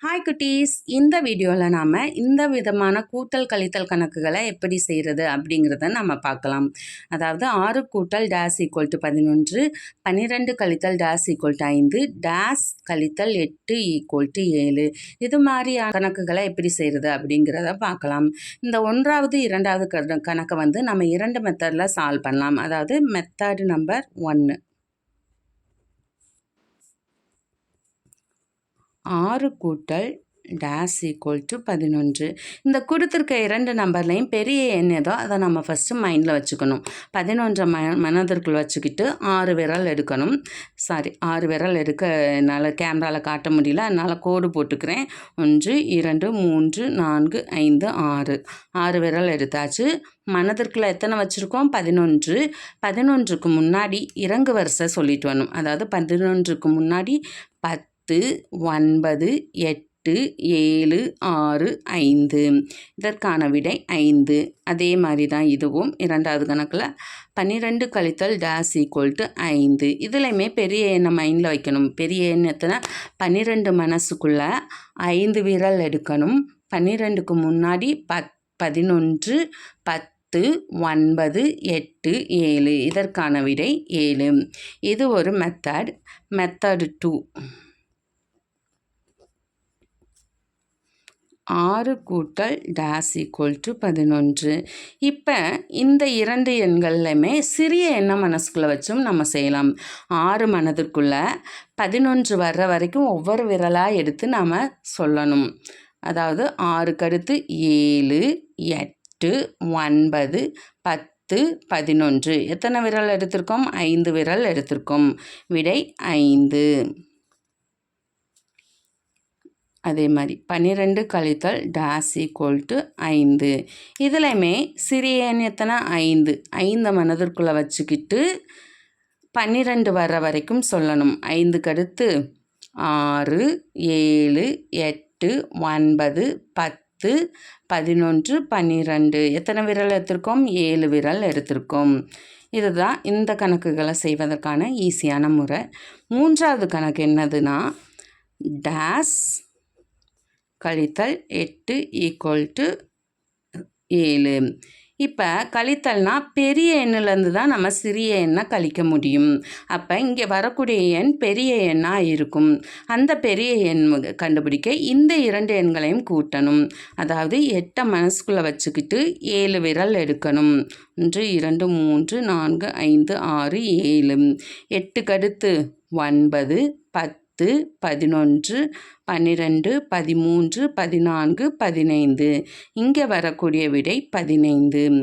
Hi குட்டீஸ், இந்த வீடியோவில் நாம் இந்த விதமான கூட்டல் கழித்தல் கணக்குகளை எப்படி செய்கிறது அப்படிங்கிறத நம்ம பார்க்கலாம். அதாவது 6 கூட்டல் டேஸ் ஈக்குவல் டு 11, 12 கழித்தல் டேஸ் ஈக்குவல் டு 5, டேஸ் கழித்தல் 8 ஈக்குவல் டு 7. இது மாதிரியான கணக்குகளை எப்படி செய்கிறது அப்படிங்கிறத பார்க்கலாம். இந்த 1வது 2வது கணக்கை நம்ம 2 மெத்தடில் சால்வ் பண்ணலாம். அதாவது மெத்தட் நம்பர் 1, 6 கூட்டல் டேஸ் ஈக்குவல் டு 11. இந்த கொடுத்துருக்க 2 நம்பர்லையும் பெரிய எண் ஏதோ அதை நம்ம ஃபஸ்ட்டு மைண்டில் வச்சுக்கணும். 11 மனதிற்குள் வச்சுக்கிட்டு 6 விரல் எடுக்கணும். 6 விரல் எடுக்க என்னால் கேமராவில் காட்ட முடியல, அதனால் கோடு போட்டுக்கிறேன். 1 2 3 4 5 6 6 விரல் எடுத்தாச்சு. மனதிற்குள்ள எத்தனை வச்சுருக்கோம்? 11. 11க்கு முன்னாடி இறங்கு வரிசை சொல்லிட்டு வரணும். அதாவது 11க்கு முன்னாடி 10 9 8 7 6 5. இதற்கான விடை 5. அதே மாதிரி தான் இதுவும் 2வது கணக்கில் 12 கழித்தல் டேஸ் ஈக்குவல் டு 5. இதுலையுமே பெரிய எண்ணை மைண்டில் வைக்கணும். பெரிய எண் எத்தனை? 12 மனசுக்குள்ளே 5 விரல் எடுக்கணும். 12க்கு முன்னாடி 11 10 9 8 7. இதற்கான விடை 7. இது ஒரு மெத்தட். மெத்தட் 2, 6 கூட்டல் டேஸ் ஈக்குவல் டு 11. இப்போ இந்த 2 எண்கள்லையுமே சிறிய எண்ணை மனசுக்குள்ளே வச்சும் நம்ம செய்யலாம். 6 மனதிற்குள்ளே 11 வர்ற வரைக்கும் ஒவ்வொரு விரலாக எடுத்து நாம் சொல்லணும். அதாவது 6க்கு அடுத்து 7 8 9 10 11. எத்தனை விரல் எடுத்திருக்கோம்? 5 விரல் எடுத்திருக்கோம். விடை 5. அதே மாதிரி 12 கழித்தல் டேஸ் ஈக்குவல் டு 5. இதுலையுமே சிறிய எண் எத்தனை? 5. 5 மனதிற்குள்ளே வச்சுக்கிட்டு 12 வர்ற வரைக்கும் சொல்லணும். 5க்கு அடுத்து 6 7 8 9 10 11 12. எத்தனை விரல் எடுத்திருக்கோம்? 7 விரல் எடுத்திருக்கோம். இதுதான் இந்த கணக்குகளை செய்வதற்கான ஈஸியான முறை. 3வது கணக்கு என்னதுன்னா, டேஸ் கழித்தல் 8 ஈக்குவல் டு 7. இப்போ கழித்தல்னா பெரிய எண்ணிலேருந்து தான் நம்ம சிறிய எண்ணை கழிக்க முடியும். அப்போ இங்கே வரக்கூடிய எண் பெரிய எண்ணாக இருக்கும். அந்த பெரிய எண் கண்டுபிடிக்க இந்த 2 எண்களையும் கூட்டணும். அதாவது 8 மனசுக்குள்ளே வச்சுக்கிட்டு 7 விரல் எடுக்கணும். 1 2 3 4 5 6 7. 8க்கு அடுத்து 9 10 11 12 13 14 15. இங்கே வரக்கூடிய விடை 15.